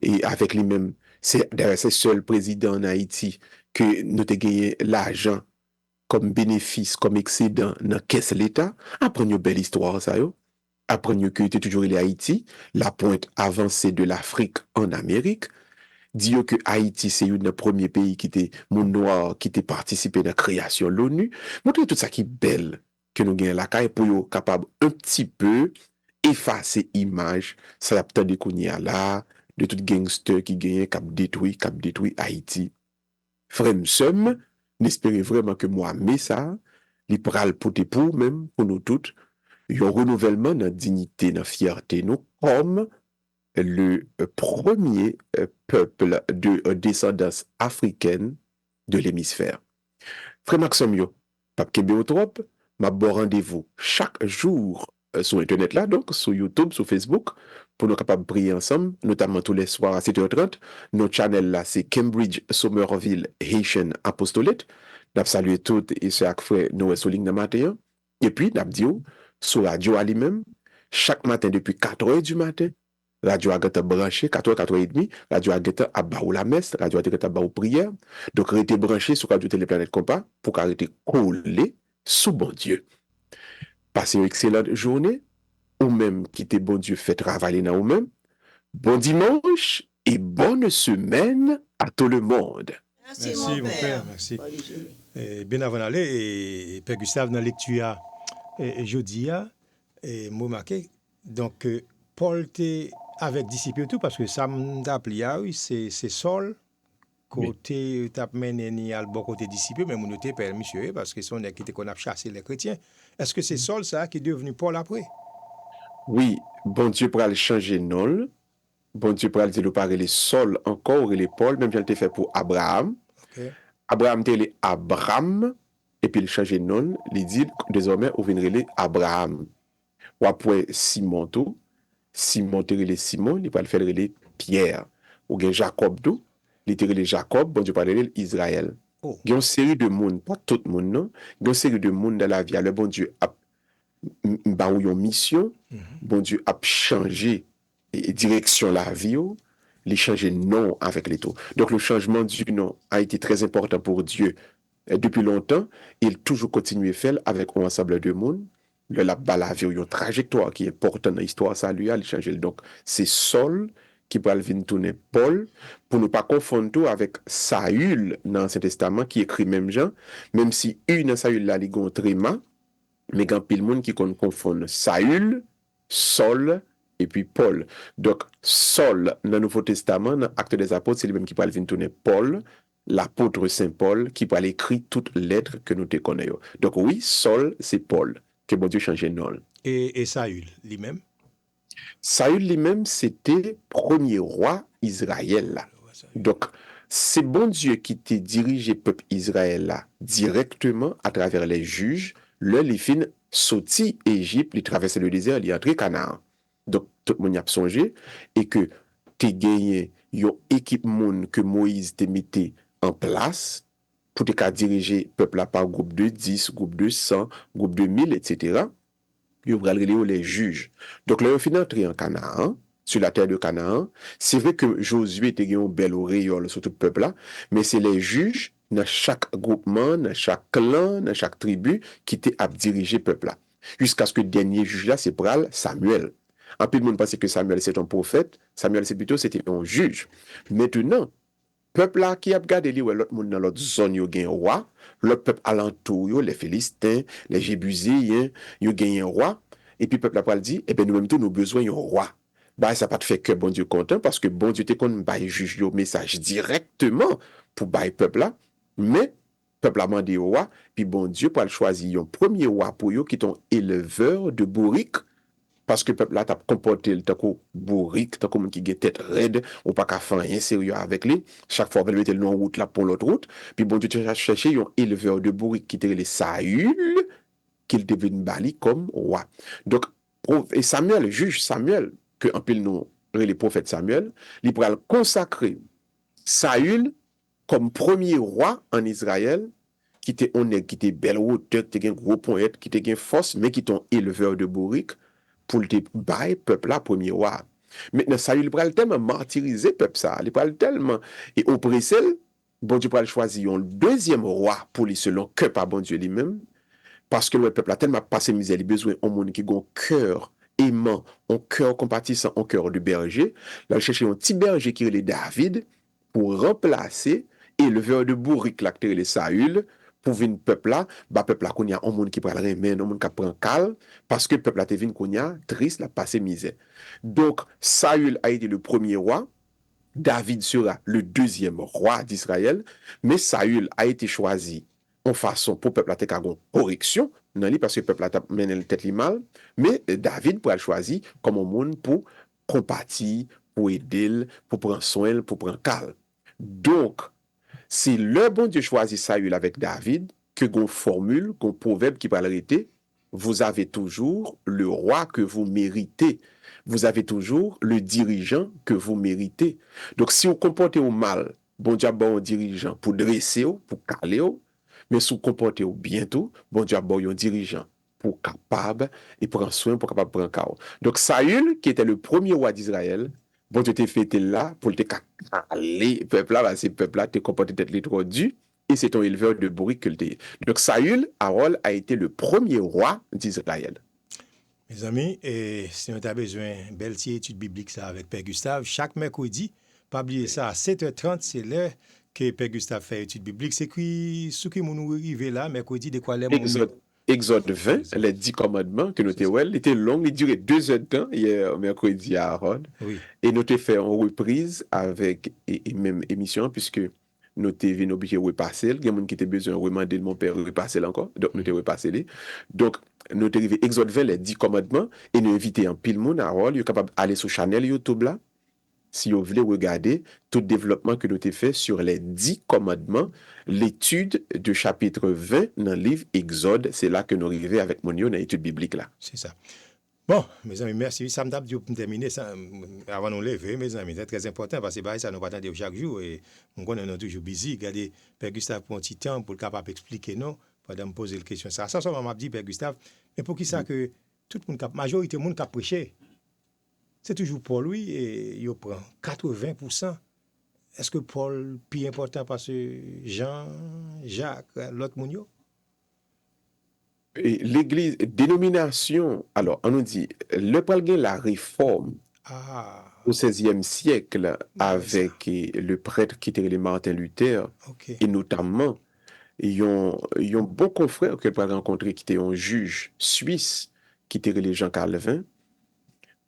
et avec lui-même, c'est le seul président en Haïti que nous avons gagné l'argent comme bénéfice, comme excédent dans la caisse de l'État. Apprenez une belle histoire, ça yo. Apprenez que c'était toujours Haïti, la pointe avancée de l'Afrique en Amérique. Dire que Haïti, c'est un premier pays qui était monde noir, qui était participé dans la création de l'ONU. Montrez tout ça qui est belle que nous gagnons la caille pour être capable un petit peu effacer l'image, ça y a peut-être des kounia là, de tout gangster qui gagne, cap détruit Haïti. Frère M'Sem, n'espérez vraiment que moi, mais ça, les pral pote pour même, pour nous toutes, il y a un renouvellement dans la dignité, dans la fierté, nous, comme le premier peuple de descendance africaine de l'hémisphère. Frère Maxime yo, Pape Kébéotrop, m'a bon rendez-vous chaque jour sur Internet là, donc sur YouTube, sur Facebook, pour nous capables de prier ensemble, notamment tous les soirs à 7h30. Notre channel là, c'est Cambridge Somerville Haitian Apostolate. Nous salué toutes et chaque frère nous souligne dans matin. Et puis, nous dit sur radio à lui-même, chaque matin depuis 4h du matin, radio a gâté branché, 4h, 4h30, radio a gâté à baou la messe, radio a gâté à baou prière. Donc, restez branché sur Radio Téléplanète Compas pour arrêter coller sous bon Dieu. Passez une excellente journée, ou même quittez bon Dieu, fait travailler dans vous-même. Bon dimanche et bonne semaine à tout le monde. Merci mon père, merci. Bien avant d'aller, et Père Gustave, dans la lecture jeudi, et mot marqué, donc Paul était avec disciple et tout, parce que ça m'a appelé, oui, c'est Saul, côté, tu as mené ni à bon côté disciple, mais mon était père, monsieur, parce que son équité qu'on a chassé les chrétiens. Est-ce que c'est Saul, ça, qui est devenu Paul après? Oui, bon Dieu pour aller changer non. Bon Dieu pour aller dire parler les Saul encore, et les Paul, même j'en ai fait pour Abraham. Okay. Abraham était les Abraham, et puis il change non, il dit désormais, on vient les Abraham. Ou après Simon tout, Simon était les Simon, il va le faire les Pierre. Ou bien Jacob tout, il était les Jacob, bon Dieu parler Israël. Oh. Il y a une série de monde, pas tout le monde, non? Il y a une série de monde dans la vie. Le bon Dieu a une mission, bon Dieu a changé direction la vie, il a changé nom avec les tout. Donc le changement du nom a été très important pour Dieu depuis longtemps. Il toujours continué à faire avec un ensemble de monde. La vie, une trajectoire qui est importante dans l'histoire, ça lui a changé. Donc c'est Saul qui va venir tourner Paul, pour ne pas confondre tout avec Saül dans l'Ancien Testament, qui écrit même Jean, même si une Saül là, il y a un tréma, mais il y a pile monde qui confond Saül, Saul, et puis Paul. Donc, Saul, dans le Nouveau Testament, dans l'Acte des Apôtres, c'est lui-même qui va venir tourner Paul, l'apôtre Saint Paul, qui va écrire toutes les lettres que nous te connaissons. Donc oui, Saul, c'est Paul, que bon Dieu change de nom. Et Saül, lui-même? Saül lui-même, c'était premier roi Israël. Donc, c'est bon Dieu qui t'a dirigé peuple Israël là directement à travers les juges, là, les fin sorti Égypte, ils traversaient le désert, ils entré Canaan. Donc, tout le monde y a songé et que t'es gagné une équipe monde que Moïse t'a mis en place pour te qu'à diriger peuple là par groupe de 10, groupe de 100, groupe de 1000, etc. Ils vont les juges. Donc, là, ils fin entré en Canaan, sur la terre de Canaan. C'est vrai que Josué était une belle auréole sur tout le peuple là, mais c'est les juges dans chaque groupement, dans chaque clan, dans chaque tribu qui étaient à diriger le peuple là. Jusqu'à ce que le dernier juge là, c'est Pral Samuel. En plus, le monde pensait que Samuel c'est un prophète. Samuel c'est plutôt c'était un juge. Maintenant, peuple là qui a regardé li, ouais, l'autre monde dans l'autre zone, yo gen roi, l'autre peuple alentour, yo, les Philistins, les Jébuséens, yo gen un roi, et puis peuple là pral dit, eh ben nous-mêmes tout nous besoin d'un roi. Bah ça pas te fait que bon Dieu content parce que bon Dieu te kon bail juge yo message directement pour bail peuple là, mais peuple a demandé au roi, puis bon Dieu pour choisir un premier roi pour yo qui est un éleveur de bourrique parce que peuple là t'a comporté le tako bourrique, tako moun qui gen tête raide, ou pas qu'à faire rien sérieux avec lui. Chaque fois, on mettre le nom route là pour l'autre route. Puis bon Dieu, tu as cherché un éleveur de bourrique qui était les Saül, qu'il devait bali comme roi. Donc, et Samuel, le juge Samuel, que en pile nous, les prophètes Samuel, il pourra consacrer Saül comme premier roi en Israël, qui était honnête, qui était belle hauteur, qui était un gros poète, qui était un force, mais qui était un éleveur de bourrique, pour le bail peuple là premier roi. Maintenant ça il pral tellement martyriser peuple ça, il pral tellement et oppressé, bon Dieu pral choisir un deuxième roi pour lui selon que par bon Dieu lui-même parce que le peuple a tellement passé misère, il a besoin d'un monde qui a un cœur aimant, un cœur compatissant, un cœur de berger. Là il cherche un petit berger qui est David pour remplacer éleveur de bourrique là qui est Saül pour venir peuple là, bah peuple là qu'on y a un monde qui prend remen, un monde qui prend calme parce que peuple là te vinn qu'on y a triste la passé misère. Donc Saül a été le premier roi, David sera le deuxième roi d'Israël, mais Saül a été choisi en façon pour peuple là te une correction dans lui parce que peuple là t'a mené le tête li mal, mais David pour le choisi comme un monde pour compatir, pour aider, pour prendre soin, pour prendre calme. Donc c'est le bon Dieu choisit Saül avec David que gon formule, gon proverbe qui va l'arrêter. Vous avez toujours le roi que vous méritez. Vous avez toujours le dirigeant que vous méritez. Donc si vous comportez au mal, bon Dieu a bon dirigeant pour dresser, pour caler, mais si vous comportez au bientôt, bon Dieu a bon un dirigeant pour capable et prendre soin, pour capable prendre chaos. Donc Saül, qui était le premier roi d'Israël, bon Dieu t'es fait là pour te caler, peuple là, c'est peuple là, t'es comporté d'être les trop dû, et c'est ton éleveur de bourrique que le t'es. Donc Saül, Harold, a été le premier roi d'Israël. Mes amis, et si on a besoin d'une belle étude biblique ça avec Père Gustave, chaque mercredi, pas oublier ça, à 7h30, c'est l'heure que Père Gustave fait étude biblique. C'est qui, ce qui nous arrive là, mercredi, de quoi les Exode 20, les 10 commandements que nous avons, il était long, il durait 2 heures de temps, hier, mercredi à Aaron. Oui. Et nous avons fait en reprise avec et même émission, puisque nous avons obligé de repasser. Il y a des gens qui étaient besoin de demander de mon père de repasser encore. Donc, nous avons repassé. Donc, nous avons arrivé Exode 20, les 10 commandements, et nous invité un pile monde à Aaron. Il est capable d'aller sur Channel YouTube là. Si vous voulez regarder tout le développement que nous avons fait sur les 10 commandements, l'étude de chapitre 20 dans le livre Exode, c'est là que nous arrivons avec mon dans l'étude biblique là. C'est ça. Bon, mes amis, merci. Ça me tape pour terminer ça, avant de nous lever, mes amis. C'est très important parce que ça nous va attendre chaque jour et on est toujours busy. Regardez, Père Gustave prend un petit temps pour être capable d'expliquer nous, pendant me poser la question. Ça m'a dit, Père Gustave, mais pour qui ça que tout le monde, majorité du monde qui a prêché, c'est toujours Paul, lui, et il prend 80%. Est-ce que Paul est plus important parce que Jean, Jacques, l'autre monde? Et l'église, dénomination, alors on nous dit, le Paul gagne la réforme au XVIe siècle avec le prêtre qui était Martin Luther, et notamment, ils ont bon confrère que Paul a rencontré qui était un juge suisse qui était Jean Calvin.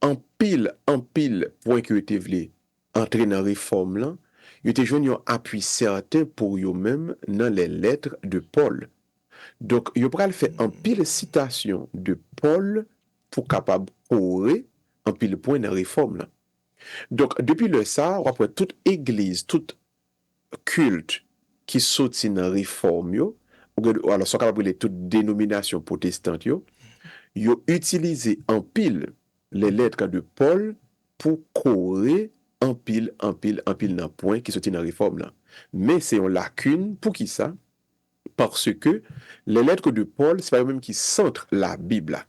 En pile point que tu voulais entrer dans la réforme là, ils étaient joint un appui certain pour eux-mêmes dans les lettres de Paul. Donc, ils ont fait en pile citation de Paul pour capable courir en pile point dans la réforme là. Donc, depuis le ça, on prend toute église, toute culte qui sorti dans réforme yo, alors sont capable de toute dénomination protestante yo utilisé en pile les lettres de Paul pour correr en pile dans point qui sorti dans réforme là. Mais c'est une lacune pour qui ça? Parce que les lettres de Paul, c'est pas eux-mêmes qui centrent la Bible là.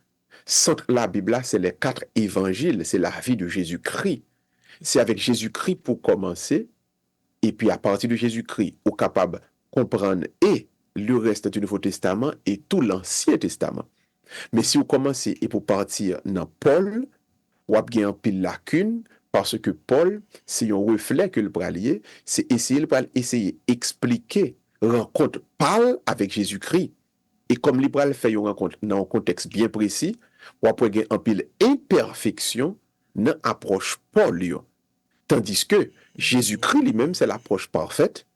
Centre la Bible là, c'est les 4 évangiles, c'est la vie de Jésus-Christ. C'est avec Jésus-Christ pour commencer, et puis à partir de Jésus-Christ, on est capable de comprendre et le reste du Nouveau Testament et tout l'Ancien Testament. Mais si vous commencez et pour partir dans Paul, vous avez un pile lacune, parce que Paul, c'est un reflet que le bralier, c'est essayer d'expliquer rencontre Paul avec Jésus-Christ. Et comme l'Ibral fait une rencontre dans un contexte bien précis, vous avez un pile imperfection dans l'approche Paul. Tandis que Jésus-Christ lui-même, c'est l'approche parfaite.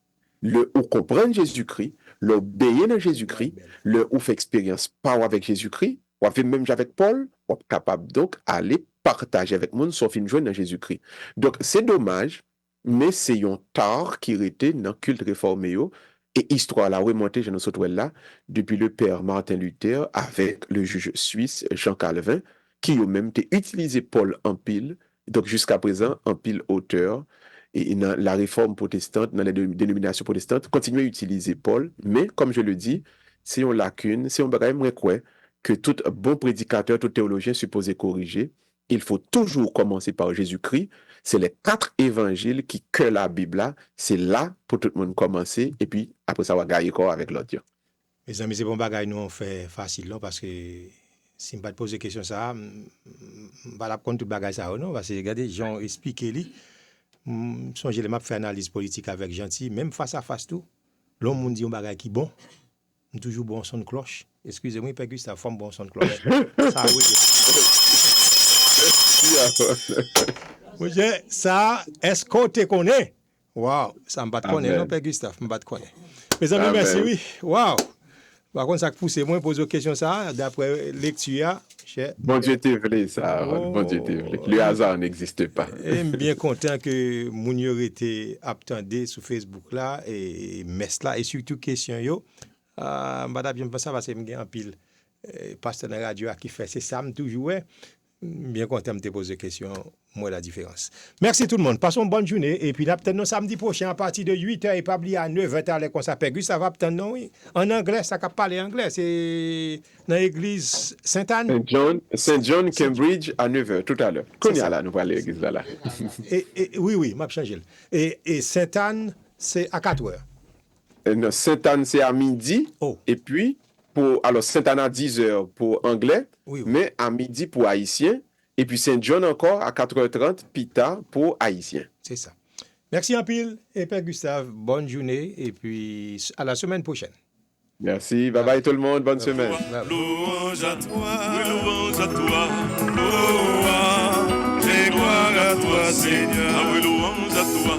Le ou comprendre Jésus-Christ, le obéir dans Jésus-Christ, le ou fait expérience par avec Jésus-Christ, ou fait même avec Paul, ou capable donc aller partager avec monde sauf une joie dans Jésus-Christ. Donc c'est dommage, mais c'est un tard qui était dans le culte réformé et histoire la remontée je nous là depuis le père Martin Luther avec le juge suisse Jean Calvin qui a même utilisé Paul en pile. Donc, jusqu'à présent, en pile auteur, et dans la réforme protestante, dans les dénominations protestantes, continue à utiliser Paul, mais, comme je le dis, c'est une lacune, c'est un bagage que tout bon prédicateur, tout théologien supposé corriger. Il faut toujours commencer par Jésus-Christ. C'est les 4 évangiles qui que la Bible là, c'est là pour tout le monde commencer, et puis après ça, on va gagner corps avec l'autre. Mes amis, c'est bon bagage, nous on fait facile, là, parce que si je ne pose question ça, je ne vais pas prendre tout le bagage ça, non, parce que regardez, Jean expliqué lui, songez les maps fait analyse politique avec gentil, même face à face tout, l'homme dit un bagage qui bon, toujours bon son de cloche. Excusez-moi, Père Gustave, femme bon son de cloche. Ça oui. Ça, est-ce qu'on te connaît? Waouh, ça me bat connaît, non, Père Gustave, me bat connaît. Mes amis, merci, oui. Waouh. Par contre, ça pousse moi poser une question ça d'après lecture. Bon Dieu t'es vrai ça, bon Dieu t'es vrai. Le hasard n'existe pas. Et bien content que moun yo été attendé sur Facebook là et mess là et surtout question yo. Madame bien penser parce que me en pile pasteur de radio qui fait c'est ça toujours bien content de te poser question moi la différence. Merci tout le monde. Passons une bonne journée et puis là peut-être samedi prochain à partir de 8h et pas oublier à 9h aller comme ça Père ça va peut-être non oui. En anglais ça cap parler anglais c'est dans l'église Sainte-Anne. Saint John Cambridge à 9h tout à l'heure. Connais là nous va aller l'église là. et oui, m'a changé. Et Sainte-Anne c'est à 4h. Non, Sainte-Anne c'est à midi et puis alors Sainte-Anne à 10h pour anglais, oui. Mais à midi pour haïtien. Et puis Saint-John encore à 4h30, Pita pour haïtien. C'est ça. Merci en pile et Père Gustave, bonne journée et puis à la semaine prochaine. Merci, bye bye tout le monde, bonne semaine. Louange à toi, louange à toi, louange, et gloire à toi Seigneur, louange à toi,